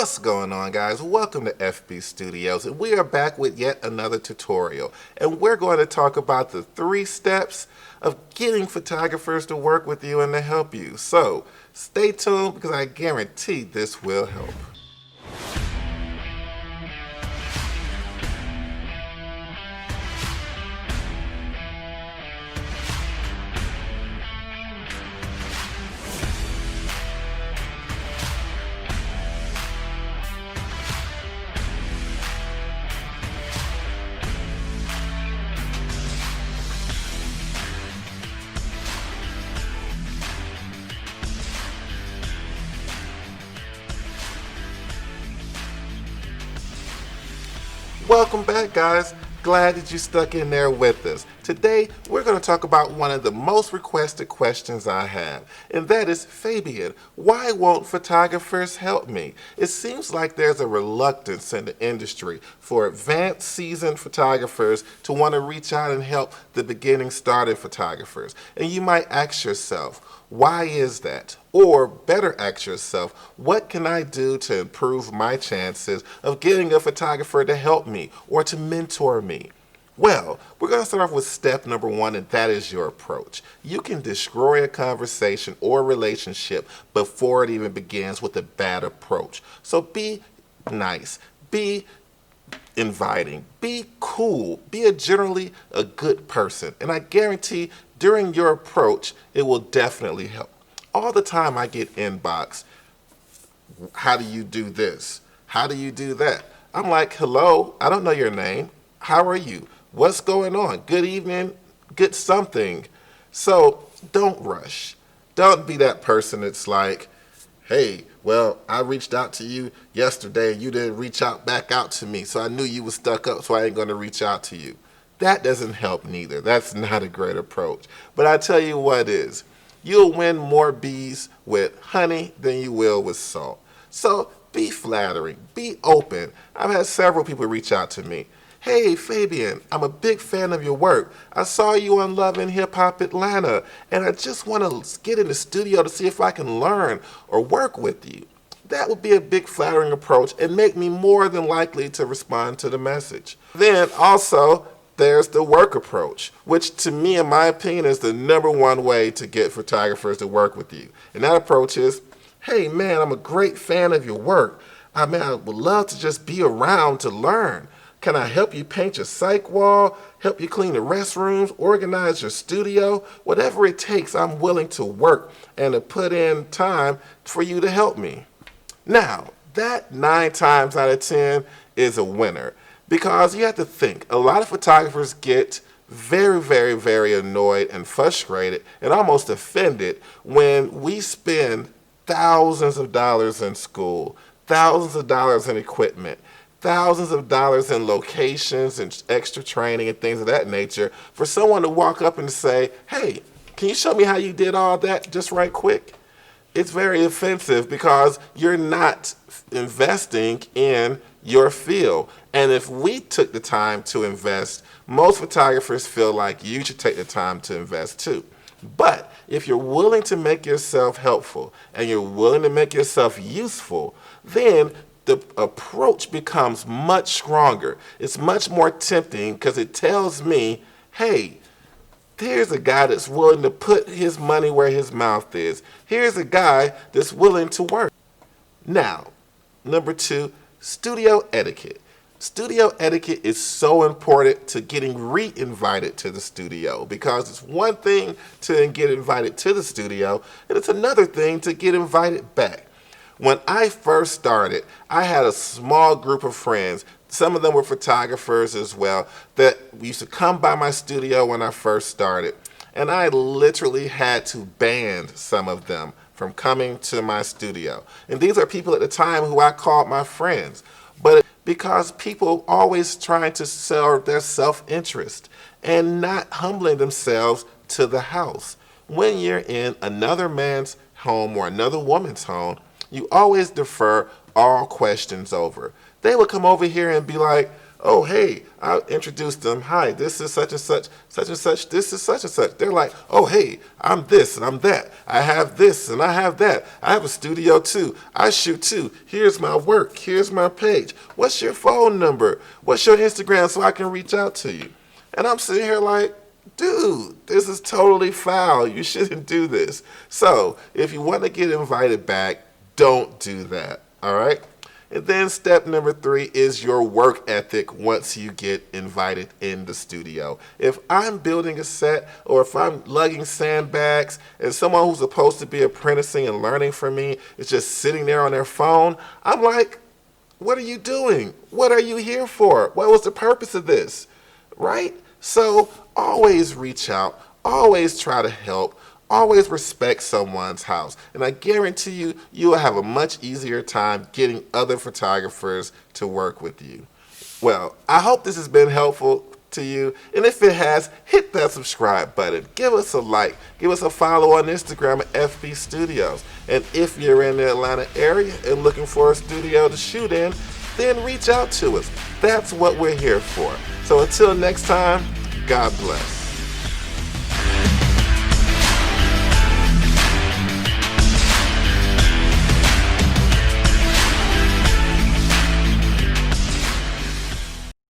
What's going on, guys? Welcome to FB Studios, and we are back with yet another tutorial. And we're going to talk about the 3 steps of getting photographers to work with you and to help you. So stay tuned because I guarantee this will help. Welcome back, guys. Glad that you stuck in there with us. Today, we're going to talk about one of the most requested questions I have, and that is, Fabian, why won't photographers help me? It seems like there's a reluctance in the industry for advanced seasoned photographers to want to reach out and help the beginning started photographers. And you might ask yourself, why is that? Or better ask yourself, what can I do to improve my chances of getting a photographer to help me or to mentor me? Well, we're going to start off with step number 1, and that is your approach. You can destroy a conversation or relationship before it even begins with a bad approach. So be nice, be inviting, be cool, be generally a good person, and I guarantee during your approach it will definitely help. All the time I get inbox, how do you do this? How do you do that? I'm like, hello, I don't know your name. How are you? What's going on? Good evening, good something. So don't rush. Don't be that person that's like, hey, well, I reached out to you yesterday and you didn't reach out back out to me, so I knew you were stuck up, so I ain't going to reach out to you. That doesn't help neither. That's not a great approach. But I tell you what is, you'll win more bees with honey than you will with salt. So be flattering, be open. I've had several people reach out to me. Hey, Fabian, I'm a big fan of your work. I saw you on Love and Hip Hop Atlanta, and I just want to get in the studio to see if I can learn or work with you. That would be a big flattering approach and make me more than likely to respond to the message. Then also, there's the work approach, which to me, in my opinion, is the #1 way to get photographers to work with you. And that approach is, hey man, I'm a great fan of your work. I would love to just be around to learn. Can I help you paint your psych wall, help you clean the restrooms, organize your studio? Whatever it takes, I'm willing to work and to put in time for you to help me. Now, that 9 times out of 10 is a winner because you have to think, a lot of photographers get very, very, very annoyed and frustrated and almost offended when we spend thousands of dollars in school, thousands of dollars in equipment, thousands of dollars in locations and extra training and things of that nature for someone to walk up and say, hey, can you show me how you did all that just right quick? It's very offensive because you're not investing in your field. And if we took the time to invest, most photographers feel like you should take the time to invest too. But if you're willing to make yourself helpful and you're willing to make yourself useful, then the approach becomes much stronger. It's much more tempting because it tells me, hey, here's a guy that's willing to put his money where his mouth is. Here's a guy that's willing to work. Now, number 2, studio etiquette. Studio etiquette is so important to getting re-invited to the studio because it's one thing to get invited to the studio and it's another thing to get invited back. When I first started, I had a small group of friends. Some of them were photographers as well that used to come by my studio when I first started. And I literally had to ban some of them from coming to my studio. And these are people at the time who I called my friends. But because people always trying to serve their self-interest and not humbling themselves to the house. When you're in another man's home or another woman's home, you always defer all questions over. They would come over here and be like, oh, hey, I'll introduce them. Hi, this is such and such, such and such, this is such and such. They're like, oh, hey, I'm this and I'm that. I have this and I have that. I have a studio too. I shoot too. Here's my work. Here's my page. What's your phone number? What's your Instagram so I can reach out to you? And I'm sitting here like, dude, this is totally foul. You shouldn't do this. So if you want to get invited back, don't do that. All right? And then step number 3 is your work ethic once you get invited in the studio. If I'm building a set or if I'm lugging sandbags and someone who's supposed to be apprenticing and learning from me is just sitting there on their phone, I'm like, what are you doing? What are you here for? What was the purpose of this? Right? So always reach out, always try to help, always respect someone's house. And I guarantee you, you will have a much easier time getting other photographers to work with you. Well, I hope this has been helpful to you. And if it has, hit that subscribe button. Give us a like. Give us a follow on Instagram at FB Studios. And if you're in the Atlanta area and looking for a studio to shoot in, then reach out to us. That's what we're here for. So until next time, God bless.